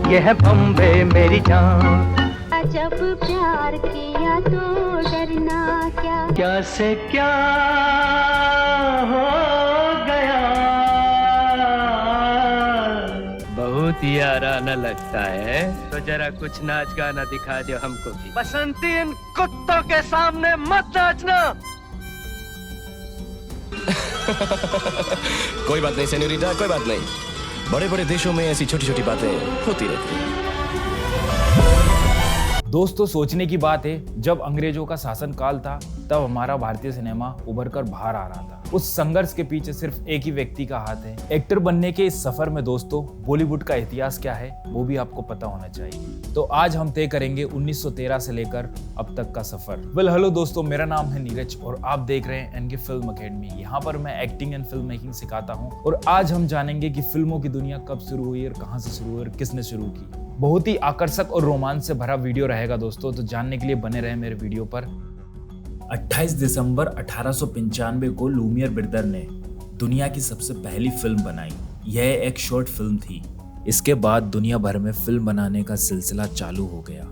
ये है बॉम्बे मेरी जान। जब प्यार किया तो डरना क्या, क्या से क्या हो गया। बहुत ही आराना लगता है, तो जरा कुछ नाच गाना दिखा दो हमको भी। बसंती, इन कुत्तों के सामने मत नाचना। कोई बात नहीं सेन्योरिटा, कोई बात नहीं। बड़े बड़े देशों में ऐसी छोटी छोटी बातें होती रहती हैं। दोस्तों, सोचने की बात है, जब अंग्रेजों का शासन काल था तब हमारा भारतीय सिनेमा उभर कर बाहर आ रहा था। उस संघर्ष के पीछे सिर्फ एक ही व्यक्ति का हाथ है। एक्टर बनने के इस सफर में दोस्तों, बॉलीवुड का इतिहास क्या है वो भी आपको पता होना चाहिए। तो आज हम तय करेंगे 1913 से लेकर अब तक का सफर। हेलो दोस्तों, मेरा नाम है नीरज और आप देख रहे हैं एनके फिल्म अकेडमी। यहाँ पर मैं एक्टिंग एंड फिल्म मेकिंग सिखाता हूँ और आज हम जानेंगे कि फिल्मों की दुनिया कब शुरू हुई और कहाँ से शुरू हुई और किसने शुरू की। बहुत ही आकर्षक और रोमांच से भरा वीडियो रहेगा दोस्तों, तो जानने के लिए बने रहे मेरे वीडियो पर। 28 दिसंबर 1895 को लूमियर ब्रदर ने दुनिया की सबसे पहली फिल्म बनाई। यह एक शॉर्ट फिल्म थी। इसके बाद दुनिया भर में फिल्म बनाने का सिलसिला चालू हो गया।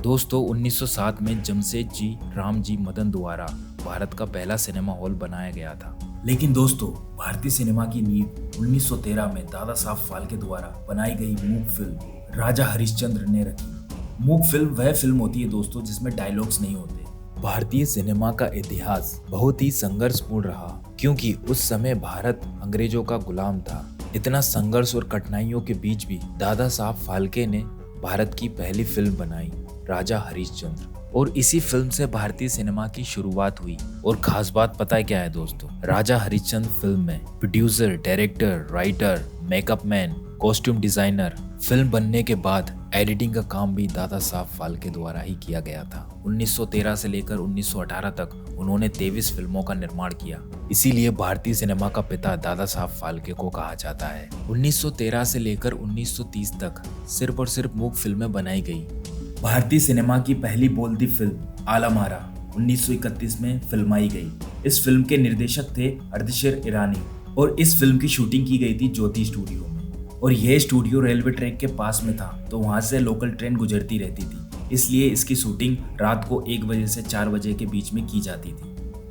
दोस्तों, 1907 में जमशेद जी राम जी मदन द्वारा भारत का पहला सिनेमा हॉल बनाया गया था। लेकिन दोस्तों, भारतीय सिनेमा की नींव 1913 में दादा साहब फाल्के द्वारा बनाई गई मूक फिल्म राजा हरिश्चंद्र ने रखी। मूक फिल्म वह फिल्म होती है दोस्तों जिसमें डायलॉग्स नहीं होते। भारतीय सिनेमा का इतिहास बहुत ही संघर्षपूर्ण रहा, क्योंकि उस समय भारत अंग्रेजों का गुलाम था। इतना संघर्ष और कठिनाइयों के बीच भी दादा साहब फाल्के ने भारत की पहली फिल्म बनाई, राजा हरिश्चंद्र, और इसी फिल्म से भारतीय सिनेमा की शुरुआत हुई। और खास बात पता है क्या है दोस्तों? राजा हरिश्चंद्र फिल्म में producer, director, writer, makeup man, costume designer, film बनने के बाद एडिटिंग का काम भी दादा साहब फाल्के द्वारा ही किया गया था। 1913 से लेकर 1918 तक उन्होंने 23 फिल्मों का निर्माण किया। इसीलिए भारतीय सिनेमा का पिता दादा साहब फाल्के को कहा जाता है। 1913 से लेकर 1930 तक सिर्फ और सिर्फ मूक फिल्में बनाई गई। भारतीय सिनेमा की पहली बोलती फिल्म आलमारा 1931 में फिल्माई गई। इस फिल्म के निर्देशक थे अर्देशीर ईरानी और इस फिल्म की शूटिंग की गई थी ज्योति स्टूडियो में। और यह स्टूडियो रेलवे ट्रैक के पास में था, तो वहां से लोकल ट्रेन गुजरती रहती थी। इसलिए इसकी शूटिंग रात को 1 बजे से 4 बजे के बीच में की जाती थी।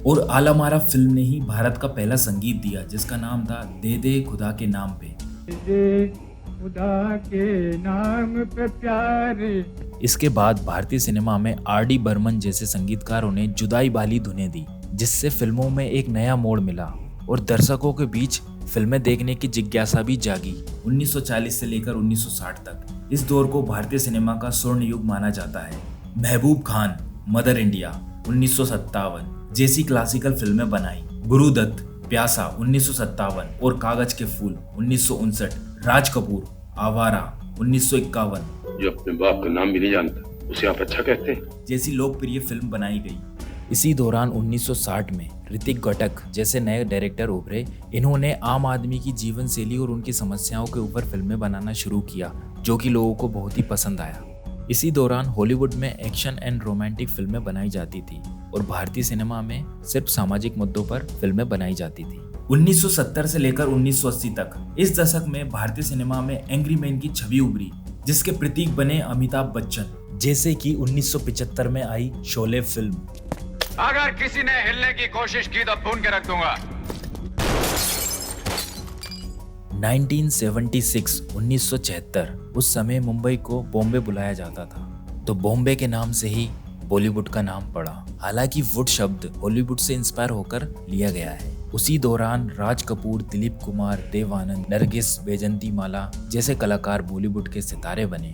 और आलमारा फिल्म ने ही भारत का पहला संगीत दिया, जिसका नाम था दे दे खुदा के नाम पे। दे खुदा के नाम पे प्यारे। इसके बाद भारतीय सिनेमा में आर.डी. बर्मन जैसे संगीतकारों ने जुदाई वाली धुनें दी, जिससे फिल्मों में एक नया मोड़ मिला और दर्शकों के बीच फिल्में देखने की जिज्ञासा भी जागी। 1940 से लेकर 1960 तक इस दौर को भारतीय सिनेमा का स्वर्ण युग माना जाता है। महबूब खान, मदर इंडिया 1957 जैसी क्लासिकल फिल्में बनाई। गुरुदत्त, प्यासा 1957 और कागज के फूल 1959। राज कपूर, आवारा 1951 जो अपने बाप का नाम भी नहीं जानता उसे आप अच्छा कहते हैं जैसी लोकप्रिय फिल्म बनाई गई। इसी दौरान 1960 में ऋतिक घटक जैसे नए डायरेक्टर उभरे। इन्होंने आम आदमी की जीवन शैली और उनकी समस्याओं के ऊपर फिल्में बनाना शुरू किया, जो कि लोगों को बहुत ही पसंद आया। इसी दौरान हॉलीवुड में एक्शन एंड रोमांटिक फिल्में बनाई जाती थी और भारतीय सिनेमा में सिर्फ सामाजिक मुद्दों पर फिल्में बनाई जाती थी। 1970 से लेकर 1980 तक इस दशक में भारतीय सिनेमा में एंग्री मैन की छवि उभरी, जिसके प्रतीक बने अमिताभ बच्चन, जैसे कि 1975 में आई शोले फिल्म। अगर किसी ने हिलने की कोशिश की तो भून के रख दूंगा। 1976 उस समय मुंबई को बॉम्बे बुलाया जाता था, तो बॉम्बे के नाम से ही बॉलीवुड का नाम पड़ा। हालांकि वुड शब्द हॉलीवुड से इंस्पायर होकर लिया गया है। उसी दौरान राज कपूर, दिलीप कुमार, देव आनंद, नरगिस, बैजंती माला जैसे कलाकार बॉलीवुड के सितारे बने।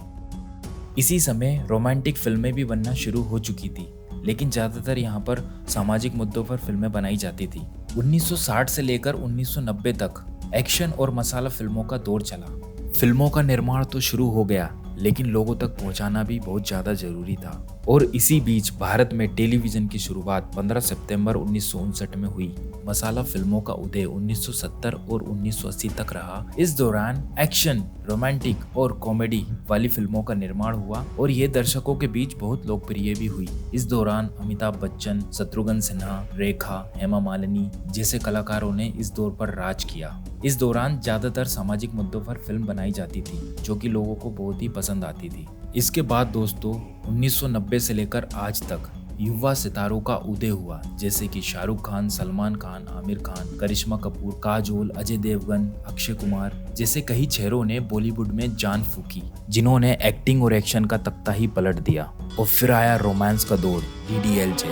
इसी समय रोमांटिक फिल्में भी बनना शुरू हो चुकी थी, लेकिन ज्यादातर यहाँ पर सामाजिक मुद्दों पर फिल्में बनाई जाती थी। 1960 से लेकर 1990 तक एक्शन और मसाला फिल्मों का दौर चला। फिल्मों का निर्माण तो शुरू हो गया, लेकिन लोगों तक पहुँचाना भी बहुत ज्यादा जरूरी था। और इसी बीच भारत में टेलीविजन की शुरुआत 15 सितंबर 1959 में हुई। मसाला फिल्मों का उदय 1970 और 1980 तक रहा। इस दौरान एक्शन, रोमांटिक और कॉमेडी वाली फिल्मों का निर्माण हुआ और ये दर्शकों के बीच बहुत लोकप्रिय भी हुई। इस दौरान अमिताभ बच्चन, शत्रुघ्न सिन्हा, रेखा, हेमा मालिनी जैसे कलाकारों ने इस दौर पर राज किया। इस दौरान ज्यादातर सामाजिक मुद्दों पर फिल्म बनाई जाती थी जो कि लोगों को बहुत ही पसंद आती थी। इसके बाद दोस्तों 1990 से लेकर आज तक युवा सितारों का उदय हुआ, जैसे कि शाहरुख खान, सलमान खान, आमिर खान, करिश्मा कपूर, काजोल, अजय देवगन, अक्षय कुमार जैसे कई चेहरों ने बॉलीवुड में जान फूकी, जिन्होंने एक्टिंग और एक्शन का तख्ता ही पलट दिया। और फिर आया रोमांस का दौर, DDLJ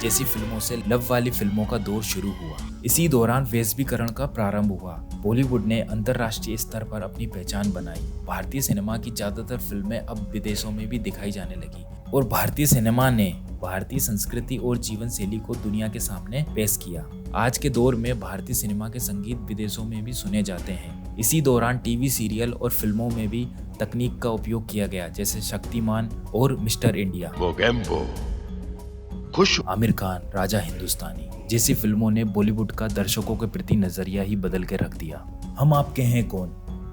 जैसी फिल्मों से लव वाली फिल्मों का दौर शुरू हुआ। इसी दौरान वैश्वीकरण का प्रारंभ हुआ। बॉलीवुड ने अंतर्राष्ट्रीय स्तर पर अपनी पहचान बनाई। भारतीय सिनेमा की ज्यादातर फिल्में अब विदेशों में भी दिखाई जाने लगी और भारतीय सिनेमा ने भारतीय संस्कृति और जीवन शैली को दुनिया के सामने पेश किया। आज के दौर में भारतीय सिनेमा के संगीत विदेशों में भी सुने जाते हैं। इसी दौरान टीवी सीरियल और फिल्मों में भी तकनीक का उपयोग किया गया, जैसे शक्तिमान और मिस्टर इंडिया, आमिर खान, राजा हिंदुस्तानी जैसी फिल्मों ने बॉलीवुड का दर्शकों के प्रति नजरिया ही बदल के रख दिया। हम आपके हैं कौन,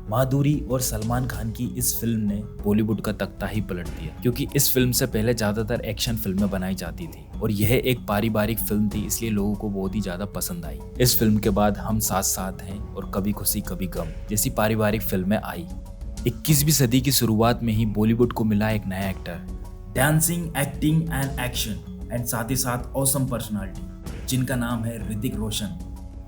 माधुरी और सलमान खान की इस फिल्म ने बॉलीवुड का तख्ता ही पलट दिया, क्योंकि इस फिल्म से पहले ज्यादातर एक्शन फिल्में बनाई जाती थी और यह एक पारिवारिक फिल्म थी, इसलिए लोगों को बहुत ही ज्यादा पसंद आई। इस फिल्म के बाद हम साथ साथ हैं और कभी खुशी कभी गम जैसी पारिवारिक फिल्में आई। 21वीं सदी की शुरुआत में ही बॉलीवुड को मिला एक नया actor, dancing, acting and action and साथ ही साथ ऑसम पर्सनालिटी, जिनका नाम है ऋतिक रोशन।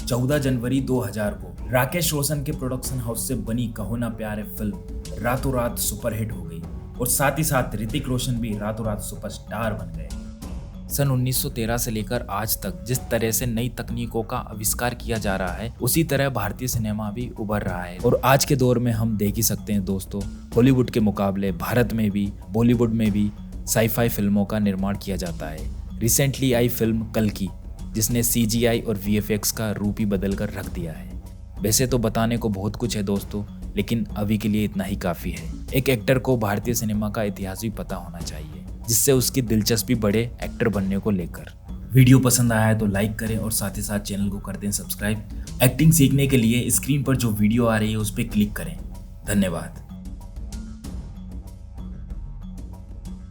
14 जनवरी 2000 को राकेश रोशन के प्रोडक्शन हाउस से बनी कहो ना प्यार फिल्म रातों रात सुपरहिट हो गई और साथ ही साथ ऋतिक रोशन भी रातों रात सुपरस्टार बन गए। सन 1913 से लेकर आज तक जिस तरह से नई तकनीकों का आविष्कार किया जा रहा है, उसी तरह भारतीय सिनेमा भी उभर रहा है। और आज के दौर में हम देख ही सकते हैं दोस्तों, हॉलीवुड के मुकाबले भारत में भी, बॉलीवुड में भी साई-फाई फिल्मों का निर्माण किया जाता है। रिसेंटली आई फिल्म कल्कि, जिसने CGI और VFX का रूप ही बदल कर रख दिया है। वैसे तो बताने को बहुत कुछ है दोस्तों, लेकिन अभी के लिए इतना ही काफ़ी है। एक एक्टर को भारतीय सिनेमा का इतिहास भी पता होना चाहिए, जिससे उसकी दिलचस्पी बढ़े एक्टर बनने को लेकर। वीडियो पसंद आया है तो लाइक करें और साथ ही साथ चैनल को कर दें सब्सक्राइब। एक्टिंग सीखने के लिए स्क्रीन पर जो वीडियो आ रही है उस पर क्लिक करें। धन्यवाद।